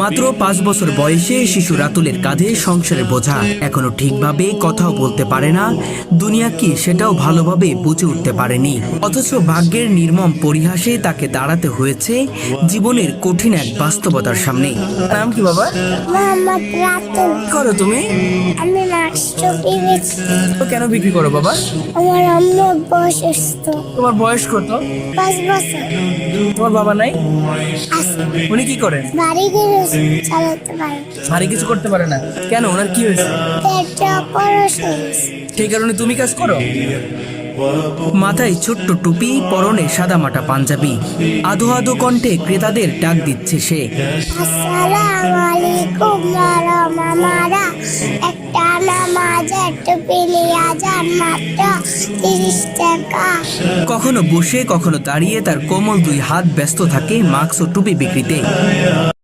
মাত্র 5 বছর বয়সে শিশু রাতুলের কাঁধে সংসারের বোঝা। এখনো ঠিকভাবে কথাও বলতে পারে না, দুনিয়া কি সেটাও ভালোভাবে বুঝে উঠতে পারেনি। অথচ ভাগ্যের নির্মম পরিহাসে তাকে দাঁড়াতে হয়েছে জীবনের কঠিন এক বাস্তবতার সামনে। নাম কি বাবা? মোহাম্মদ রাতুল। কি করো তুমি? আমি নাকশটি বেচি। তো কেন বিক্রি করো বাবা? আমার আম্মু অসুস্থ। তোমার বয়স কত? 5 বছর। তোমার বাবা নাই? আছে। উনি কি করেন? বাড়ি গিয়ে চালাতে পারে। ভারী কিছু করতে পারে না কেন? ওনার কি হয়েছে? পেটটা অপারেশন হয়েছে। সেই কারণে তুমি কাজ করো? মাথায় ছোট্ট টুপি, পরনে সাদামাটা পাঞ্জাবি, আধো আধো কণ্ঠে ক্রেতাদের ডাক দিচ্ছে সে। আসসালামু আলাইকুম মামারা, একটা নামাজের টুপি নিয়ে যান, মাত্র 30 টাকা। কখনো বসে কখনো দাঁড়িয়ে তার কোমল দুই হাত ব্যস্ত থাকে মাস্ক ও টুপি বিক্রিতে।